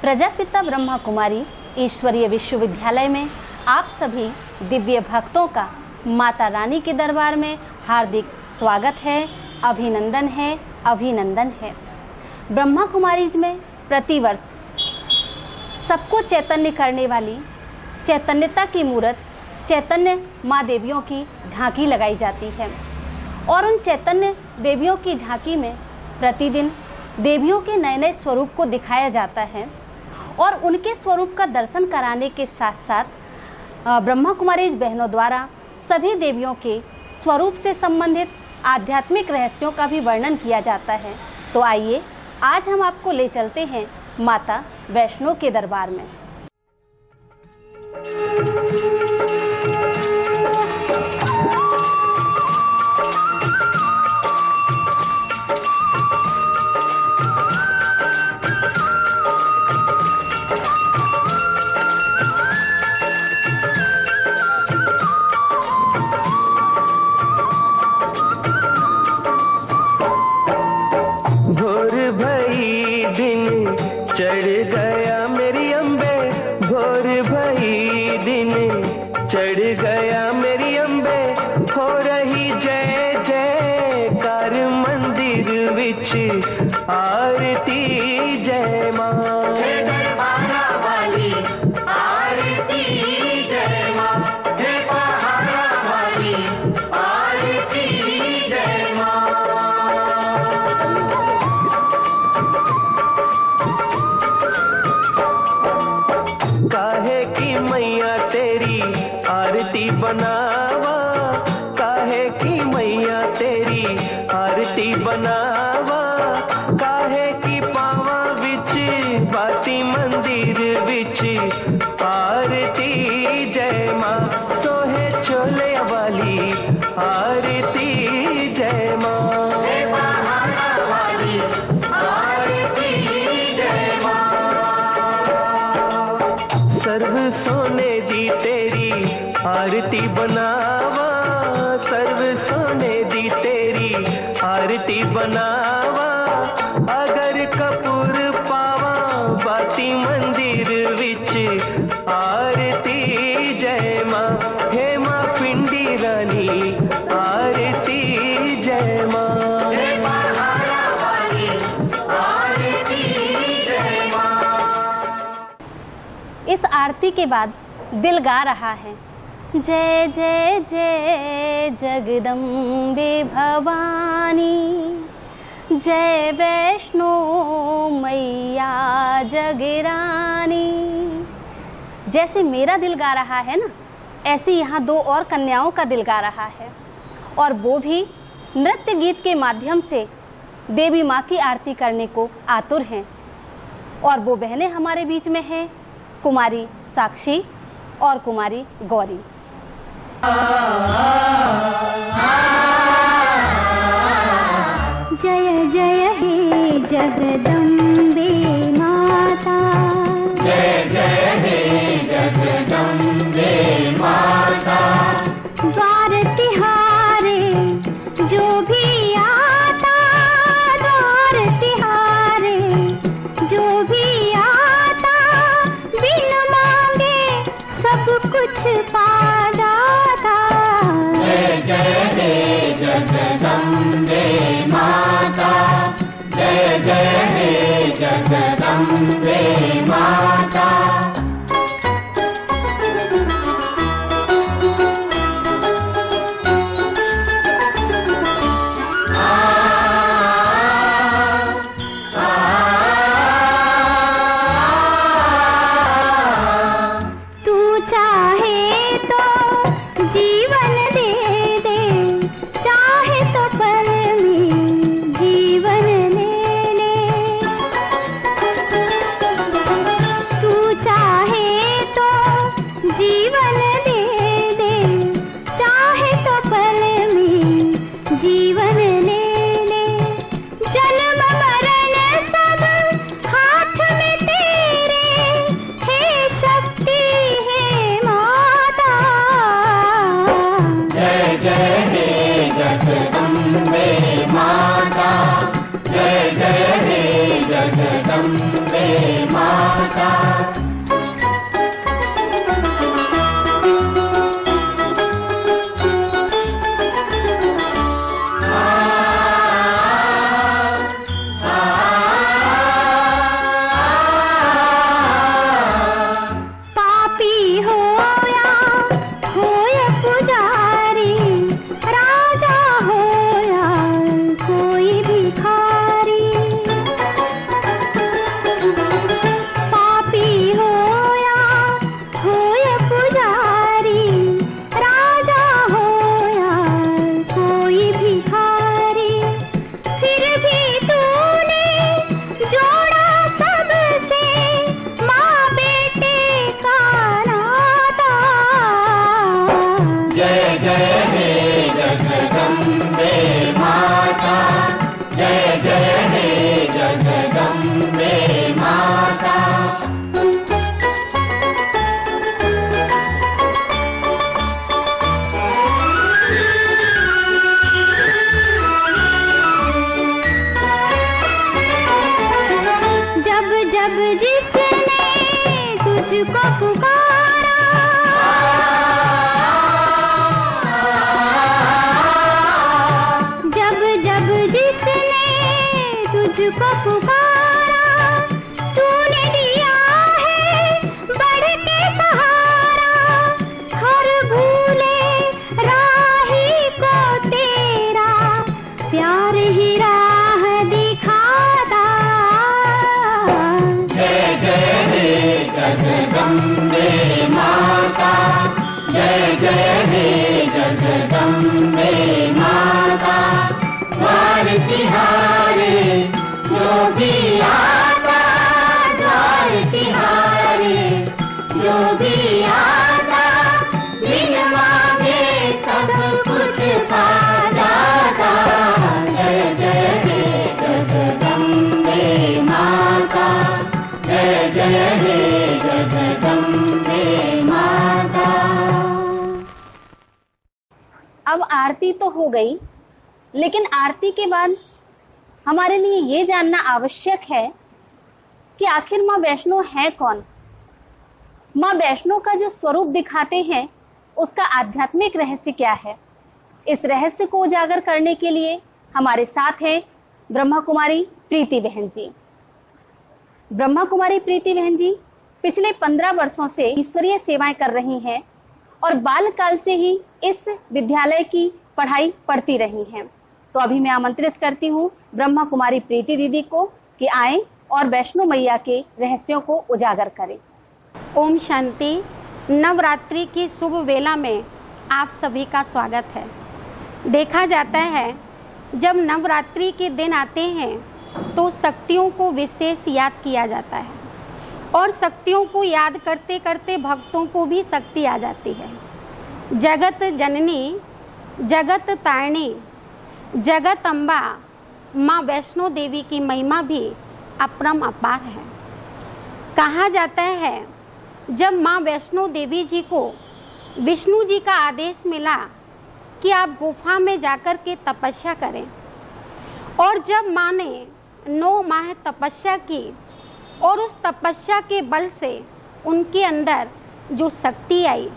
प्रजापिता ब्रह्मा कुमारी ईश्वरीय विश्वविद्यालय में आप सभी दिव्य भक्तों का माता रानी के दरबार में हार्दिक स्वागत है, अभिनंदन है, अभिनंदन है। ब्रह्मा कुमारीज में प्रतिवर्ष सबको चैतन्य करने वाली चैतन्यता की मूर्त चैतन्य माँ देवियों की झांकी लगाई जाती है और उन चैतन्य देवियों की झांकी में प्रतिदिन देवियों के नए नए स्वरूप को दिखाया जाता है और उनके स्वरूप का दर्शन कराने के साथ साथ ब्रह्मा कुमारी बहनों द्वारा सभी देवियों के स्वरूप से संबंधित आध्यात्मिक रहस्यों का भी वर्णन किया जाता है। तो आइए आज हम आपको ले चलते हैं माता वैष्णो के दरबार में। चढ़ गया मेरी अम्बे, भोर भई दिन चढ़ गया मेरी अम्बे, हो रही जय जयकार मंदिर विच आरती जय माँ। जय दरबारा वाली आरती जय माँ, जय पहाड़ा वाली आरती जय माँ। काहे की मैया तेरी आरती बनावा, काहे की मैया तेरी आरती बनावा, काहे की पावा विच बाती मंदिर विच आरती जय माँ। सोहे छोले वाली आरती जय माँ, वाली आरती जय माँ। सर्व सोने दी तेरी आरती बनावा, सर्व सोने दी तेरी आरती बनावा, अगर कपूर पावा बाती मंदिर विच आरती जय माँ। हे माँ पिंडी रानी आरती जय माँ, इस आरती के बाद दिल गा रहा है जय जय जय जगदम्बे भवानी, जय वैष्णो मैया जगरानी। जैसे मेरा दिल गा रहा है ना, ऐसे यहाँ दो और कन्याओं का दिल गा रहा है और वो भी नृत्य गीत के माध्यम से देवी माँ की आरती करने को आतुर हैं। और वो बहनें हमारे बीच में हैं कुमारी साक्षी और कुमारी गौरी। जय जय हे जगदम्बे माता, जय जय हे जगदम्बे माता। द्वार तिहारे जो भी आता, द्वार तिहारे जो भी आता, बिन मांगे सब कुछ पा जाता। जय जय हे जगदम्बे माता, जय जय हे तुझको पुकारा, जब जब जिसने तुझको पुकारा, तूने दिया है बढ़ के सहारा। हर भूले राही को तेरा प्यार ही राह दिखाता। जय जय हे जगदम्बे माता, जय जय हे जगदम्बे माता। द्वार तिहारे जो भी आता, द्वार तिहारे जो भी आता, बिन मांगे सब कुछ पा जाता। जय जय हे जगदम्बे माता, जय जय हे जगदम्बे माता। अब आरती तो हो गई, लेकिन आरती के बाद हमारे लिए ये जानना आवश्यक है कि आखिर माँ वैष्णो है कौन। माँ वैष्णो का जो स्वरूप दिखाते हैं उसका आध्यात्मिक रहस्य क्या है। इस रहस्य को उजागर करने के लिए हमारे साथ हैं ब्रह्मा कुमारी प्रीति बहन जी। ब्रह्मा कुमारी प्रीति बहन जी पिछले 15 वर्षों से ईश्वरीय सेवाएं कर रही हैं और बालकाल से ही इस विद्यालय की पढ़ाई पढ़ती रही हैं। तो अभी मैं आमंत्रित करती हूँ ब्रह्मा कुमारी प्रीति दीदी को कि आए और वैष्णो मैया के रहस्यों को उजागर करें। ओम शांति। नवरात्रि की शुभ वेला में आप सभी का स्वागत है। देखा जाता है जब नवरात्रि के दिन आते हैं तो शक्तियों को विशेष याद किया जाता है और शक्तियों को याद करते करते भक्तों को भी शक्ति आ जाती है। जगत जननी, जगत तारिणी, जगत अम्बा माँ वैष्णो देवी की महिमा भी अपरम अपार है। कहा जाता है जब माँ वैष्णो देवी जी को विष्णु जी का आदेश मिला कि आप गुफा में जाकर के तपस्या करें, और जब माँ ने 9 माह तपस्या की और उस तपस्या के बल से उनके अंदर जो शक्ति आई,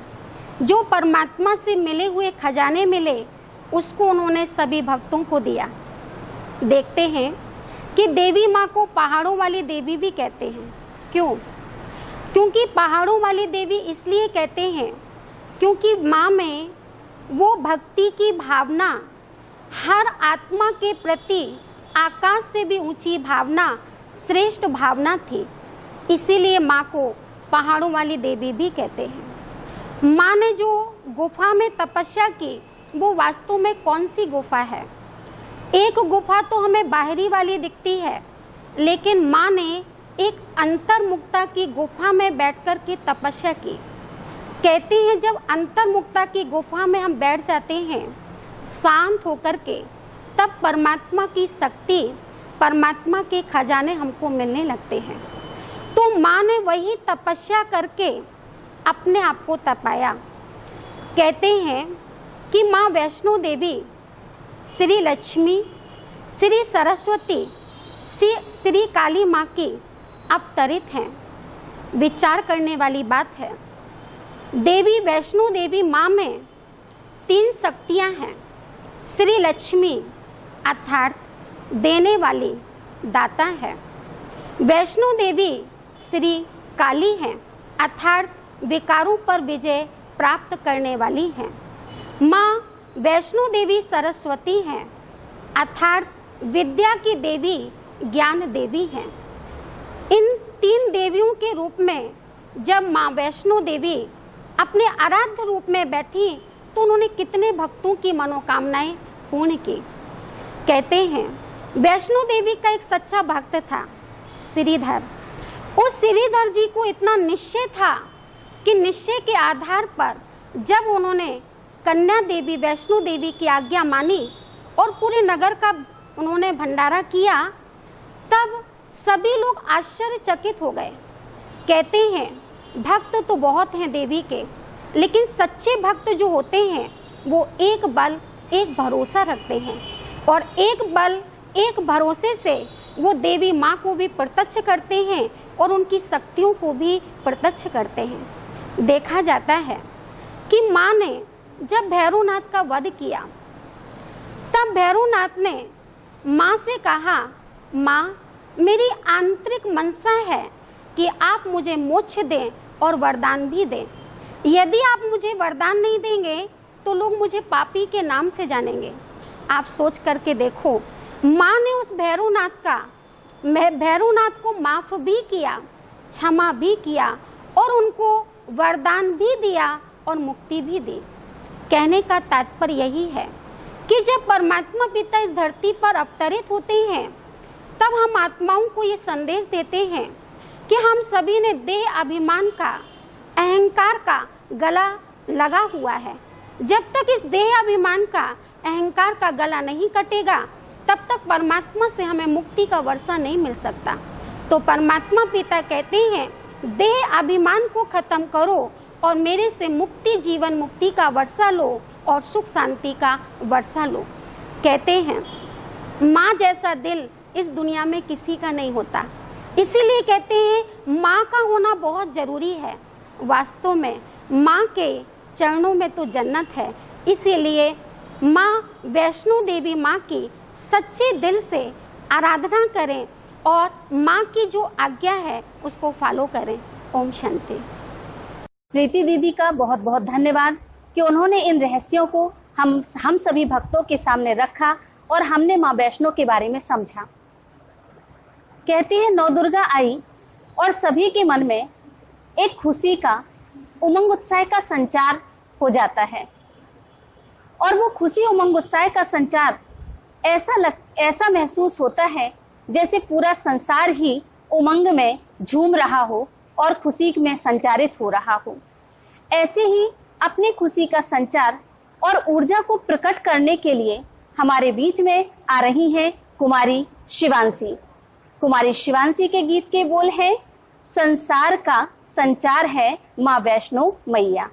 जो परमात्मा से मिले हुए खजाने मिले, उसको उन्होंने सभी भक्तों को दिया। देखते हैं कि देवी माँ को पहाड़ों वाली देवी भी कहते हैं। क्यों? क्योंकि पहाड़ों वाली देवी इसलिए कहते हैं क्योंकि माँ में वो भक्ति की भावना, हर आत्मा के प्रति आकाश से भी ऊंची भावना, श्रेष्ठ भावना थी। इसीलिए माँ को पहाड़ों वाली देवी भी कहते हैं। माँ ने जो गुफा में तपस्या की वो वास्तव में कौन सी गुफा है? एक गुफा तो हमें बाहरी वाली दिखती है, लेकिन माँ ने एक अंतर्मुक्ता की गुफा में बैठकर के तपस्या की। कहते हैं जब अंतर्मुक्ता की गुफा में हम बैठ जाते हैं शांत होकर के, तब परमात्मा की शक्ति, परमात्मा के खजाने हमको मिलने लगते हैं। तो माँ ने वही तपस्या करके अपने आप को तपाया। कहते हैं कि माँ वैष्णो देवी श्री लक्ष्मी, श्री सरस्वती, श्री काली माँ की अवतरित हैं। विचार करने वाली बात है। देवी वैष्णो देवी माँ में 3 शक्तियाँ हैं। श्री लक्ष्मी अर्थात देने वाली, दाता है। वैष्णो देवी श्री काली हैं अर्थात विकारों पर विजय प्राप्त करने वाली हैं। माँ वैष्णो देवी सरस्वती हैं अर्थात विद्या की देवी, ज्ञान देवी हैं। इन 3 देवियों के रूप में जब माँ वैष्णो देवी अपने आराध्य रूप में बैठी तो उन्होंने कितने भक्तों की मनोकामनाएं पूर्ण की। कहते हैं वैष्णो देवी का एक सच्चा भक्त था श्रीधर। उस श्रीधर जी को इतना निश्चय था कि निश्चय के आधार पर जब उन्होंने कन्या देवी वैष्णो देवी की आज्ञा मानी और पूरे नगर का उन्होंने भंडारा किया, तब सभी लोग आश्चर्यचकित हो गए। कहते हैं भक्त तो बहुत हैं देवी के, लेकिन सच्चे भक्त जो होते हैं वो एक बल, एक भरोसा रखते हैं और एक बल, एक भरोसे से वो देवी माँ को भी प्रत्यक्ष करते हैं और उनकी शक्तियों को भी प्रत्यक्ष करते हैं। देखा जाता है कि माँ ने जब भैरवनाथ का वध किया तब भैरवनाथ ने माँ से कहा, माँ, मेरी आंतरिक मनसा है कि आप मुझे मोक्ष दें और वरदान भी दें। यदि आप मुझे वरदान नहीं देंगे तो लोग मुझे पापी के नाम से जानेंगे। आप सोच करके देखो, माँ ने उस भैरवनाथ को माफ भी किया, क्षमा भी किया और उनको वरदान भी दिया और मुक्ति भी दी। कहने का तात्पर्य यही है कि जब परमात्मा पिता इस धरती पर अवतरित होते हैं तब हम आत्माओं को ये संदेश देते हैं कि हम सभी ने देह अभिमान का, अहंकार का गला लगा हुआ है। जब तक इस देह अभिमान का, अहंकार का गला नहीं कटेगा तब तक परमात्मा से हमें मुक्ति का वर्षा नहीं मिल सकता। तो परमात्मा पिता कहते हैं, देह अभिमान को खत्म करो और मेरे से मुक्ति, जीवन मुक्ति का वर्षा लो और सुख शांति का वर्षा लो। कहते हैं माँ जैसा दिल इस दुनिया में किसी का नहीं होता, इसीलिए कहते हैं माँ का होना बहुत जरूरी है। वास्तव में माँ के चरणों में तो जन्नत है, इसीलिए माँ वैष्णो देवी माँ की सच्चे दिल से आराधना करें और माँ की जो आज्ञा है उसको फॉलो करें। ओम शांति। प्रीति दीदी का बहुत बहुत धन्यवाद कि उन्होंने इन रहस्यों को हम सभी भक्तों के सामने रखा और हमने माँ वैष्णो के बारे में समझा। कहती है नवदुर्गा आई और सभी के मन में एक खुशी का, उमंग उत्साह का संचार हो जाता है और वो खुशी, उमंग उत्साह का संचार ऐसा महसूस होता है जैसे पूरा संसार ही उमंग में झूम रहा हो और खुशी में संचारित हो रहा हो। ऐसे ही अपनी खुशी का संचार और ऊर्जा को प्रकट करने के लिए हमारे बीच में आ रही हैं कुमारी शिवांशी। कुमारी शिवांशी के गीत के बोल हैं, संसार का संचार है माँ वैष्णो मैया।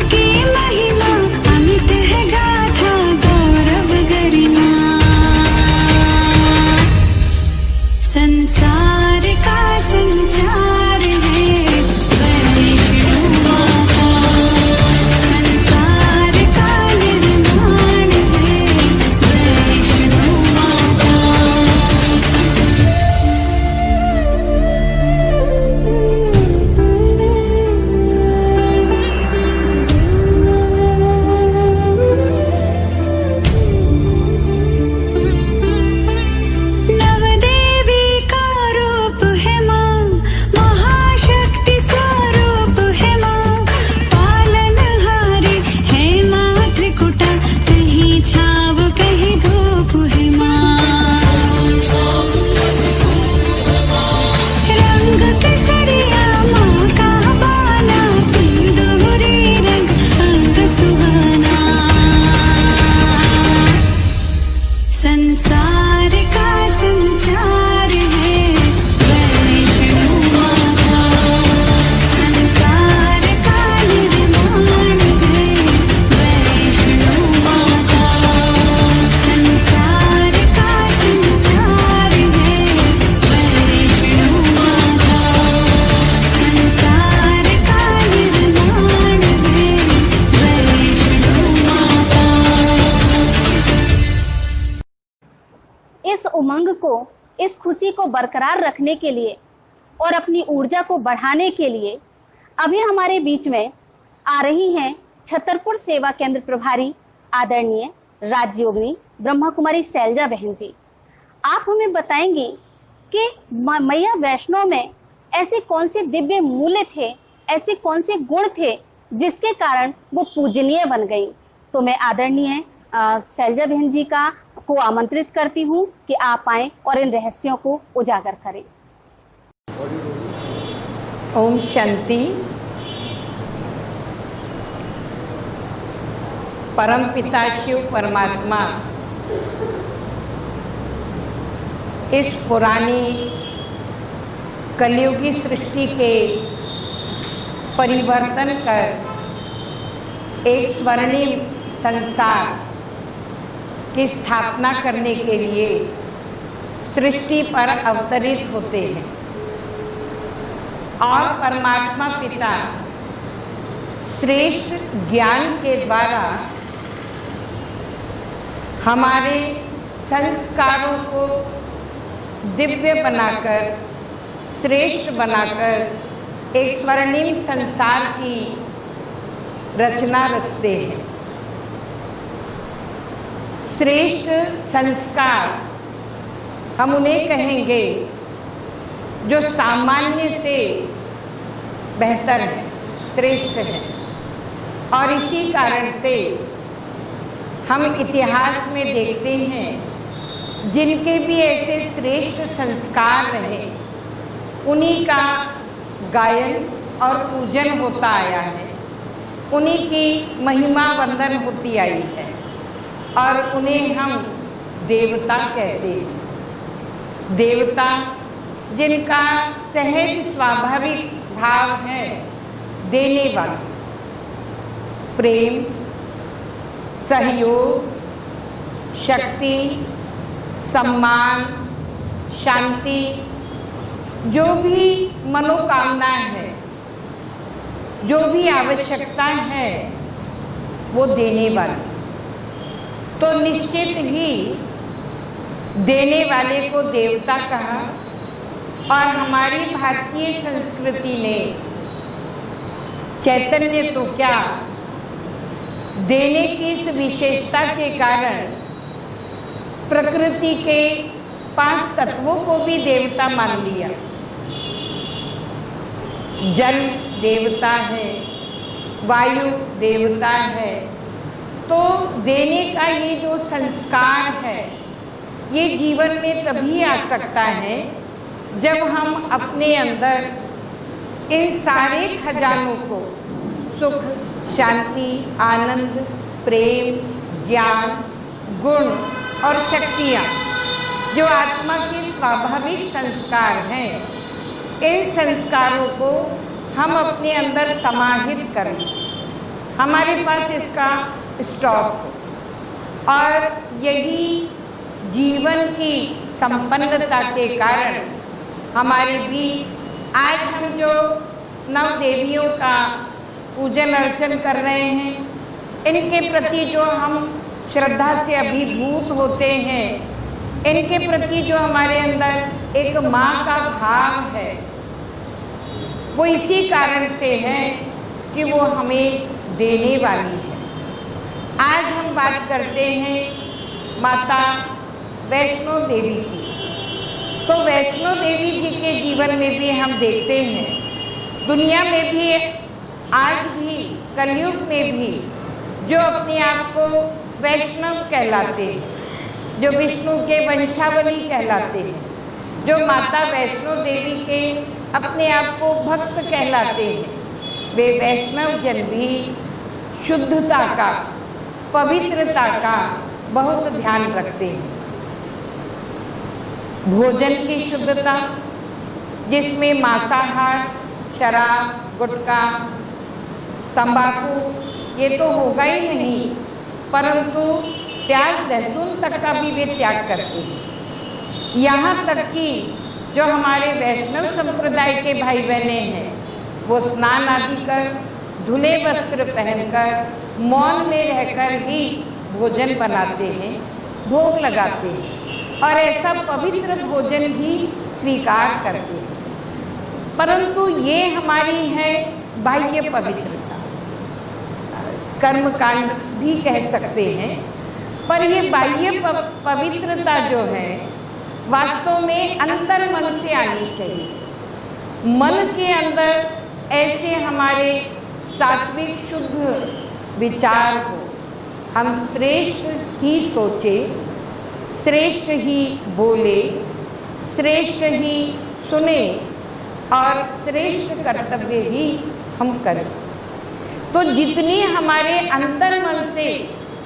की उमंग को, इस खुशी को बरकरार रखने के लिए और अपनी ऊर्जा को बढ़ाने के लिए अभी हमारे बीच में आ रही हैं छतरपुर सेवा केंद्र प्रभारी आदरणीय राजयोगिनी ब्रह्मा कुमारी शैलजा बहन जी। आप हमें बताएंगी कि मैया वैष्णो में ऐसे कौन से दिव्य मूल्य थे, ऐसे कौन से गुण थे जिसके कारण वो पूजनीय बन गई। तो मैं आदरणीय शैलजा बहन जी को आमंत्रित करती हूँ कि आप आएं और इन रहस्यों को उजागर करें। ओम शांति। परम पिता शिव परमात्मा इस पुरानी कलयुगी सृष्टि के परिवर्तन कर एक स्वर्णिम संसार की स्थापना करने के लिए सृष्टि पर अवतरित होते हैं और परमात्मा पिता श्रेष्ठ ज्ञान के द्वारा हमारे संस्कारों को दिव्य बनाकर, श्रेष्ठ बनाकर एक स्वर्णिम संसार की रचना रचते हैं। श्रेष्ठ संस्कार हम उन्हें कहेंगे जो सामान्य से बेहतर है, श्रेष्ठ है। और इसी कारण से हम इतिहास में देखते हैं जिनके भी ऐसे श्रेष्ठ संस्कार रहे उन्हीं का गायन और पूजन होता आया है, उन्हीं की महिमा वंदन होती आई है और उन्हें हम देवता कहते हैं। देवता जिनका सहज स्वाभाविक भाव है देने वाला, प्रेम, सहयोग, शक्ति, सम्मान, शांति, जो भी मनोकामना है, जो भी आवश्यकता है वो देने वाला। तो निश्चित ही देने वाले को देवता कहा और हमारी भारतीय संस्कृति ने चैतन्य तो क्या देने की इस विशेषता के कारण प्रकृति के 5 तत्वों को भी देवता मान लिया। जल देवता है, वायु देवता है। तो देने का ये जो संस्कार है ये जीवन में तभी आ सकता है जब हम अपने अंदर इन सारे खजानों को, सुख, शांति, आनंद, प्रेम, ज्ञान, गुण और शक्तियाँ, जो आत्मा के स्वाभाविक संस्कार हैं, इन संस्कारों को हम अपने अंदर समाहित करें, हमारे पास इसका स्टॉक हो। और यही जीवन की संपन्नता के कारण हमारे बीच आज हम जो नव देवियों का पूजन अर्चन कर रहे हैं, इनके प्रति जो हम श्रद्धा से अभिभूत होते हैं, इनके प्रति जो हमारे अंदर एक माँ का भाव है, वो इसी कारण से है कि वो हमें देने वाली है। आज हम बात करते हैं माता वैष्णो देवी की। तो वैष्णो देवी जी के जीवन में भी हम देखते हैं, दुनिया में भी, आज भी, कलयुग में भी जो अपने आप को वैष्णव कहलाते हैं, जो विष्णु के वंशावली कहलाते हैं, जो माता वैष्णो देवी के अपने आप को भक्त कहलाते हैं, वे वैष्णव जन भी शुद्धता का, पवित्रता का बहुत ध्यान रखते हैं। भोजन की शुद्धता, जिसमें मांसाहार, शराब, गुटखा, तंबाकू ये तो होगा ही नहीं, परंतु प्याज लहसुन तक का भी वे त्याग करते हैं। यहाँ तक कि जो हमारे वैष्णव संप्रदाय के भाई बहने हैं, वो स्नान आदि कर, धुले वस्त्र पहनकर, मौन में रहकर ही भोजन बनाते हैं, भोग लगाते हैं। और ऐसा पवित्र भोजन भी स्वीकार करते हैं। परंतु ये हमारी है बाह्य पवित्रता, कर्मकांड भी कह सकते हैं। पर ये बाह्य पवित्रता जो है वास्तव में अंतर मन से आनी चाहिए। मन के अंदर ऐसे हमारे सात्विक शुद्ध विचार हो, हम श्रेष्ठ ही सोचे, श्रेष्ठ ही बोले, श्रेष्ठ ही सुने और श्रेष्ठ कर्तव्य ही हम करें। तो जितनी हमारे अंतर मन से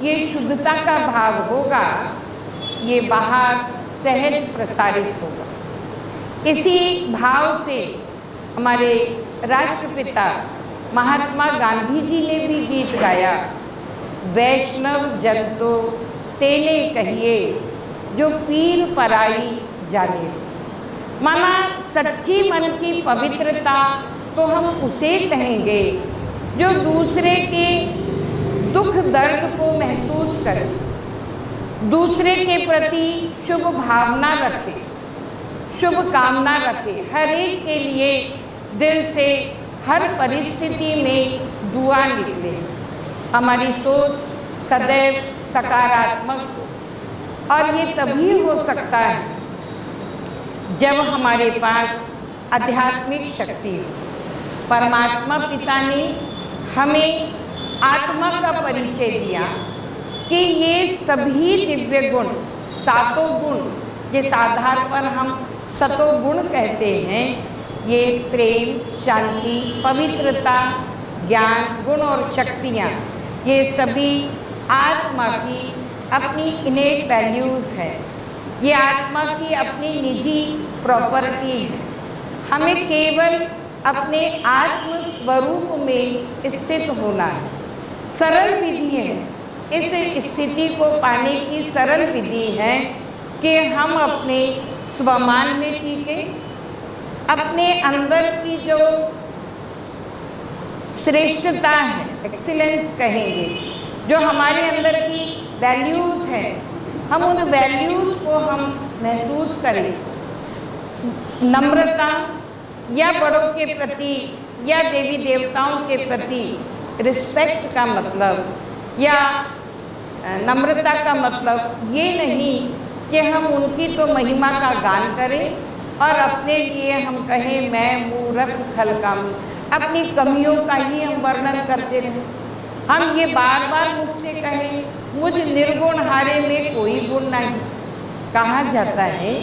ये शुद्धता का भाव होगा, ये बाहर सहज प्रसारित होगा। इसी भाव से हमारे राष्ट्रपिता महात्मा गांधी जी ने भी गीत गाया, वैष्णव जन तो तेने कहिए जो पीर पराई जाने। माना सच्ची मन की पवित्रता तो हम उसे कहेंगे जो दूसरे के दुख दर्द को महसूस करे, दूसरे के प्रति शुभ भावना रखे, शुभ कामना रखे, हर एक के लिए दिल से हर परिस्थिति में दुआ निकले। हमारी सोच सदैव सकारात्मक हो और ये तभी हो सकता है जब हमारे पास आध्यात्मिक शक्ति हो। परमात्मा पिता ने हमें आत्मा का परिचय दिया कि ये सभी दिव्य गुण, सातों गुण, जिस आधार पर हम सतों गुण कहते हैं, ये प्रेम, शांति, पवित्रता, ज्ञान, गुण और शक्तियाँ, ये सभी आत्मा की अपनी इनेट वैल्यूज़ है। ये आत्मा की अपनी निजी प्रॉपर्टी है। हमें केवल अपने आत्म स्वरूप में स्थित होना है। सरल विधि है, इस स्थिति को पाने की सरल विधि है कि हम अपने स्वमान में टीके, अपने अंदर की जो श्रेष्ठता है, एक्सीलेंस कहेंगे, जो हमारे अंदर की वैल्यूज़ है, हम उन वैल्यूज़ को हम महसूस करें। नम्रता या बड़ों के प्रति या देवी देवताओं के प्रति रिस्पेक्ट का मतलब या नम्रता का मतलब ये नहीं कि हम उनकी तो महिमा का गान करें और अपने लिए हम कहें मैं मूर्ख खलकाम, अपनी कमियों का ही हम वर्णन करते रहें। हम ये बार बार मुझसे कहें मुझ निर्गुण हारे में कोई गुण नहीं। कहा जाता है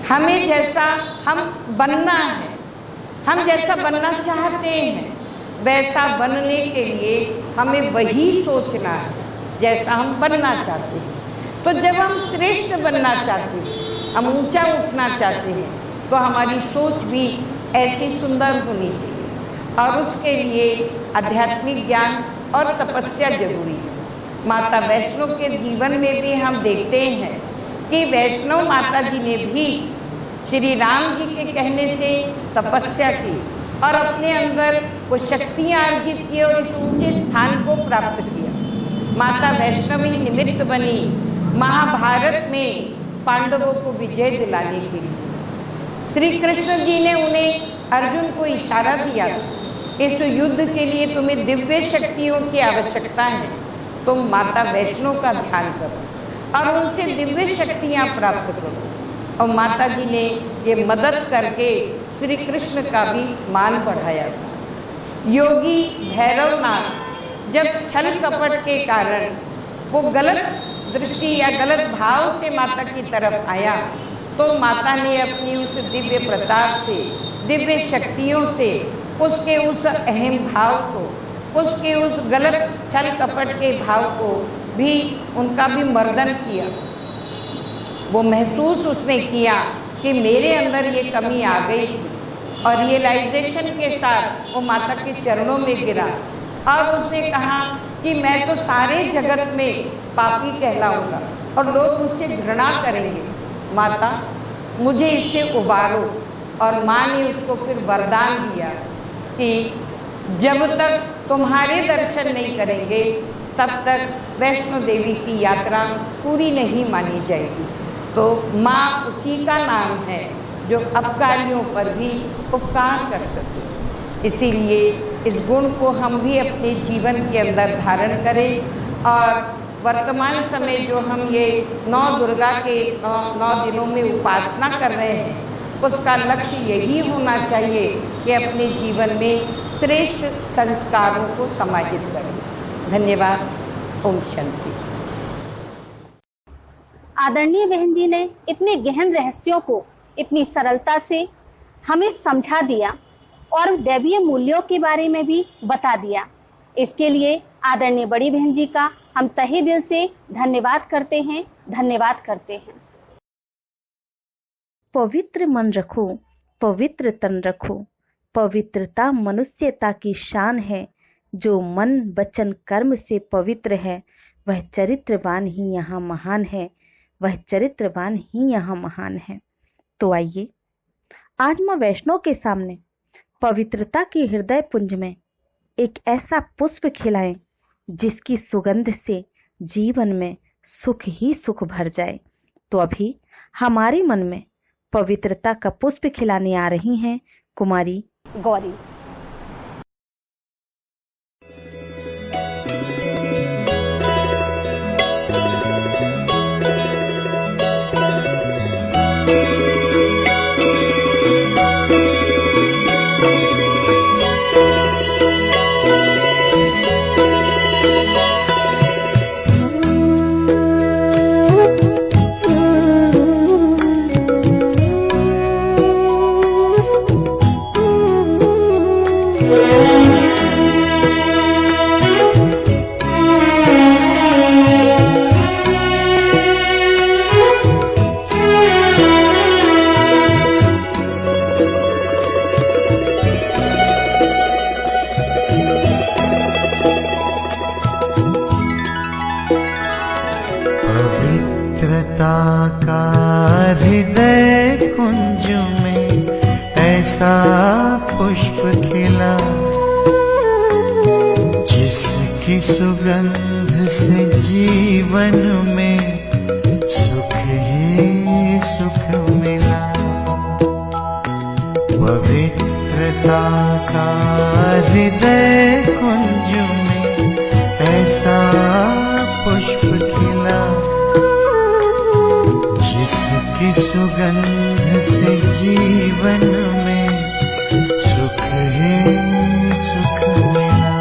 हमें जैसा हम बनना है, हम जैसा बनना चाहते हैं, वैसा बनने के लिए हमें वही सोचना है जैसा हम बनना चाहते हैं। तो जब हम श्रेष्ठ बनना चाहते हैं, हम ऊंचा उठना चाहते हैं, तो हमारी सोच भी ऐसी सुंदर होनी चाहिए और उसके लिए आध्यात्मिक ज्ञान और तपस्या जरूरी है। माता वैष्णो के जीवन में भी हम देखते हैं कि वैष्णो माता जी ने भी श्री राम जी के कहने से तपस्या की और अपने अंदर वो शक्तियाँ अर्जित की और इस ऊंचे स्थान को प्राप्त किया। माता वैष्णवी निमित्त बनी महाभारत में पांडवों को विजय दिलाने के लिए। श्री कृष्ण जी ने उन्हें अर्जुन को इशारा दिया, इस युद्ध के लिए तुम्हें दिव्य शक्तियों की आवश्यकता है, तुम माता वैष्णो का ध्यान करो और उनसे दिव्य शक्तियाँ प्राप्त करो। और माता जी ने ये मदद करके श्री कृष्ण का भी मान बढ़ाया था। योगी भैरवनाथ जब छल कपट के कारण वो गलत दृष्टि या गलत भाव से माता की तरफ आया, तो माता ने अपनी उस दिव्य प्रताप से, दिव्य शक्तियों से उसके उस अहम भाव को, उसके उस गलत छल कपट के भाव को भी, उनका भी मर्दन किया। वो महसूस उसने किया कि मेरे अंदर ये कमी आ गई थी और रियलाइजेशन के साथ वो माता के चरणों में गिरा और उसने कहा कि मैं तो सारे जगत में पापी कहलाऊंगा और लोग मुझसे घृणा करेंगे। माता मुझे इससे उबारो। और माँ ने उसको फिर वरदान दिया कि जब तक तुम्हारे दर्शन नहीं करेंगे तब तक वैष्णो देवी की यात्रा पूरी नहीं मानी जाएगी। तो माँ उसी का नाम है जो अपकारियों पर भी उपकार कर सके। इसीलिए इस गुण को हम भी अपने जीवन के अंदर धारण करें और वर्तमान समय जो हम ये 9 दुर्गा के 9 दिनों में उपासना कर रहे हैं, उसका लक्ष्य यही होना चाहिए कि अपने जीवन में श्रेष्ठ संस्कारों को समाहित करें। धन्यवाद। ओम शांति। आदरणीय बहन जी ने इतने गहन रहस्यों को इतनी सरलता से हमें समझा दिया और दैवीय मूल्यों के बारे में भी बता दिया। इसके लिए आदरणीय बड़ी बहन जी का हम तहे दिल से धन्यवाद करते हैं, धन्यवाद करते हैं। पवित्र मन रखो, पवित्र तन रखो। पवित्रता मनुष्यता की शान है। जो मन वचन कर्म से पवित्र है, वह चरित्रवान ही यहाँ महान है, वह चरित्रवान ही यहाँ महान है। तो आइए आज माँ वैष्णो के सामने पवित्रता की हृदय पुंज में एक ऐसा पुष्प खिलाएं जिसकी सुगंध से जीवन में सुख ही सुख भर जाए। तो अभी हमारे मन में पवित्रता का पुष्प खिलाने आ रही हैं कुमारी गौरी। हृदय कुंज में ऐसा पुष्प खिला जिसकी सुगंध से जीवन में सुख ही सुख मिला। पवित्रता का हृदय कुंज में ऐसा पुष्प खिला जिसकी सुगंध से जीवन में सुख ही सुख मिला।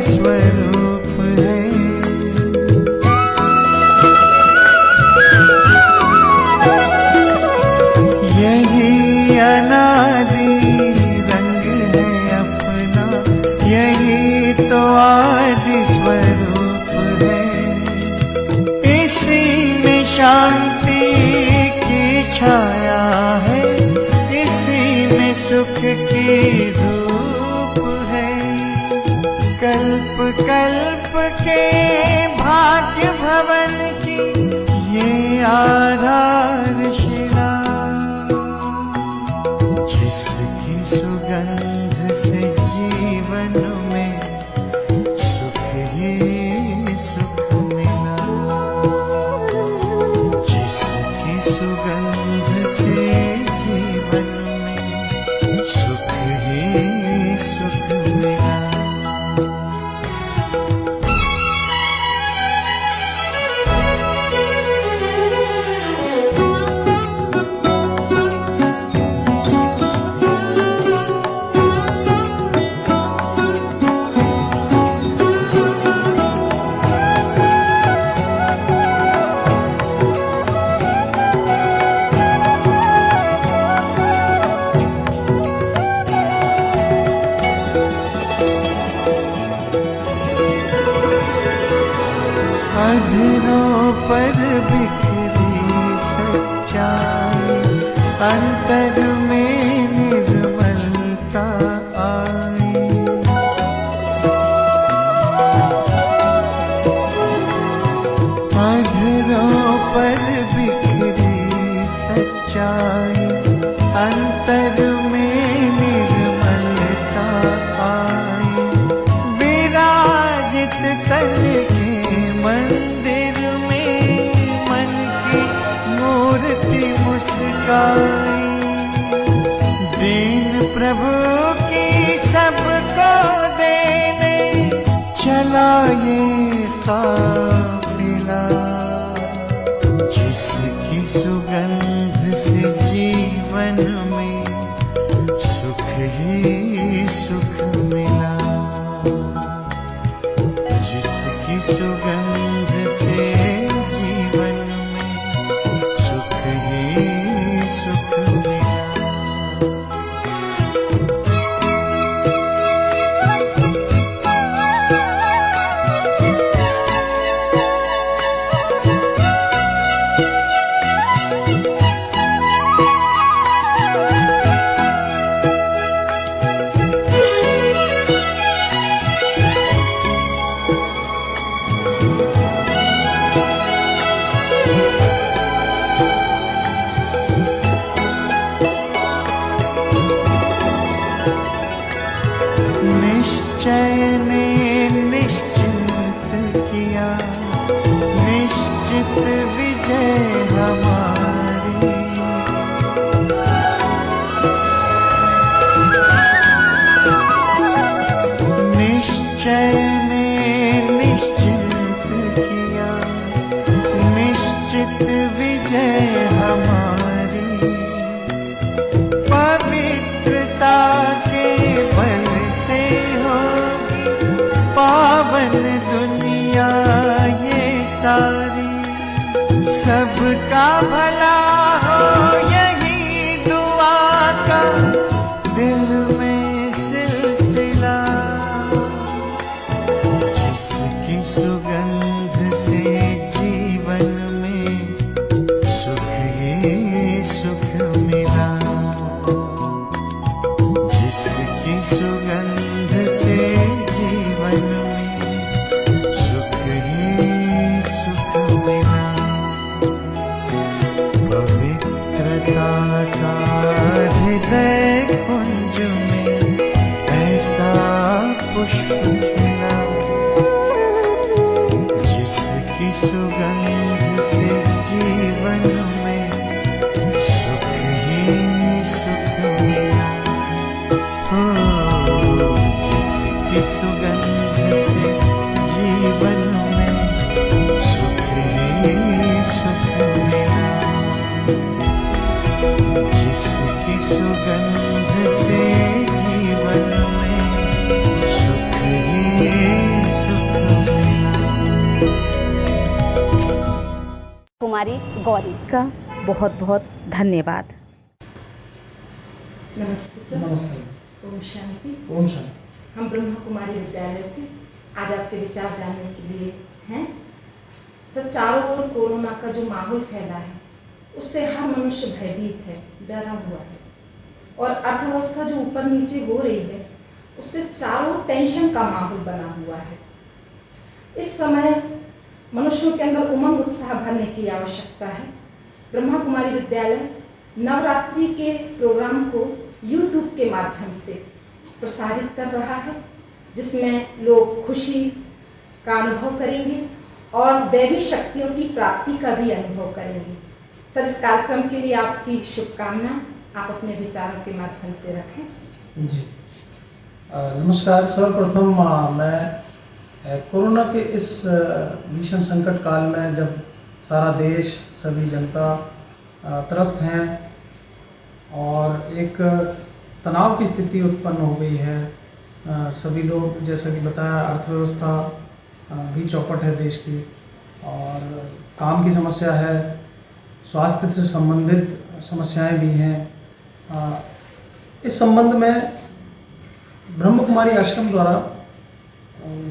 स्वरूप है यही अनादि रंग है अपना, यही तो आदि स्वरूप है। इसी में शांति की छाया है, इसी में सुख की धूप है। कल्प कल्प के भाग्य भवन की ये आधारशिला, जिसकी सुगंध से जीवन में सुख ही सुख मिला, जिसकी सुगंध से जीवन में सुख ही सुख मिला। अंतर में निर्मलता आई। अधरों पर बिखरी सच्चाई, अंतर में निर्मलता आई। विराजित करके मंदिर में मन की मूर्ति मुस्काई। दीन प्रभु की सबको देने चला ये काफिला, जिसकी सुगंध से जीवन में सुख ही सुख मिला। जिसकी सुगंध से जीवन में सुख ही सुख मिला। निश्चय ने निश्चिंत किया, निश्चित विजय हमारी। निश्चय ने निश्चिंत किया, निश्चित विजय हमारी। पवित्रता के बल से होगी पावन दुनिया ये सारी। सबका भला हो यही दुआ का दिल में सिलसिला। जिसकी सुगंध से जीवन में सुख ही सुख मिला। जिसकी सुगंध से जीवन में सुख ही सुख मिला। पवित्रता का हृदय कुंज में ऐसा पुष्प खिला। जिसकी सुगंध से जीवन में सुख ही सुख मिला। जिसकी सुगंध से जीवन में सुख ही सुख मिला। जिसकी सुगंध से जीवन में सुख ही सुख मिला। कुमारी गौरी का बहुत बहुत धन्यवाद। नमस्ते सर। नमस्ते। ओम शांति। ओम शांति। हम ब्रह्मा कुमारी विद्यालय से आज आपके विचार जानने के लिए हैं। सर, चारों ओर कोरोना का जो माहौल फैला है उससे हर मनुष्य भयभीत है, डरा हुआ है, और अर्थव्यवस्था जो ऊपर नीचे हो रही है उससे चारों टेंशन का माहौल बना हुआ है। इस समय मनुष्यों के अंदर उमंग उत्साह भरने की आवश्यकता है। ब्रह्मा कुमारी विद्यालय नवरात्रि के प्रोग्राम को YouTube के माध्यम से प्रसारित कर रहा है, जिसमें लोग खुशी का अनुभव करेंगे और दैवी शक्तियों की प्राप्ति का भी अनुभव करेंगे। सर, इस कार्यक्रम के लिए आपकी शुभकामना आप अपने विचारों के माध्यम से रखें। जी नमस्कार। सर्वप्रथम मैं कोरोना के इस भीषण संकट काल में जब सारा देश, सभी जनता त्रस्त हैं और एक तनाव की स्थिति उत्पन्न हो गई है, सभी लोग जैसा कि बताया अर्थव्यवस्था भी चौपट है देश की, और काम की समस्या है, स्वास्थ्य से संबंधित समस्याएं भी हैं। इस संबंध में ब्रह्म कुमारी आश्रम द्वारा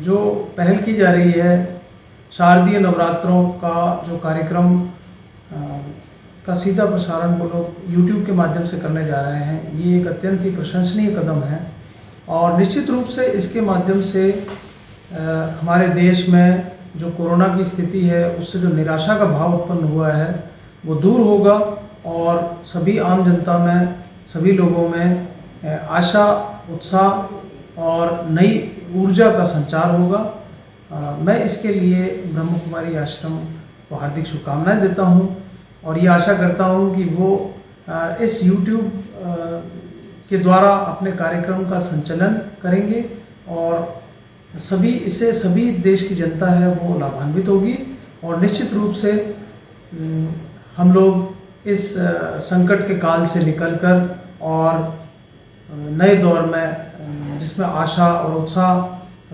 जो पहल की जा रही है, शारदीय नवरात्रों का जो कार्यक्रम का सीधा प्रसारण वो लोग YouTube के माध्यम से करने जा रहे हैं। ये एक अत्यंत ही प्रशंसनीय कदम है और निश्चित रूप से इसके माध्यम से हमारे देश में जो कोरोना की स्थिति है उससे जो निराशा का भाव उत्पन्न हुआ है वो दूर होगा और सभी आम जनता में, सभी लोगों में आशा, उत्साह और नई ऊर्जा का संचार होगा। मैं इसके लिए ब्रह्म कुमारी आश्रम को हार्दिक शुभकामनाएं देता हूं और ये आशा करता हूं कि वो इस YouTube के द्वारा अपने कार्यक्रम का संचालन करेंगे और सभी देश की जनता है वो लाभान्वित होगी और निश्चित रूप से हम लोग इस संकट के काल से निकलकर और नए दौर में जिसमें आशा और उत्साह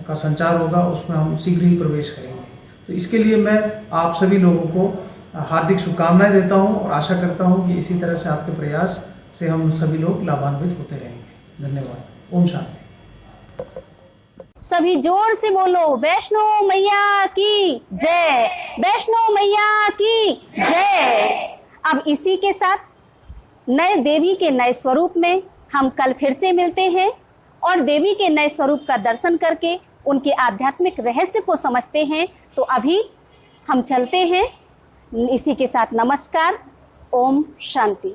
का संचार होगा उसमें हम शीघ्र ही प्रवेश करेंगे। तो इसके लिए मैं आप सभी लोगों को हार्दिक शुभकामनाएं देता हूं और आशा करता हूं कि इसी तरह से आपके प्रयास से हम सभी लोग लाभान्वित होते रहेंगे। धन्यवाद। ओम शांति। सभी जोर से बोलो, वैष्णो मैया की जय, वैष्णो मैया की जय। अब इसी के साथ नए देवी के नए स्वरूप में हम कल फिर से मिलते हैं और देवी के नए स्वरूप का दर्शन करके उनके आध्यात्मिक रहस्य को समझते हैं। तो अभी हम चलते हैं। इसी के साथ नमस्कार। ओम शांति।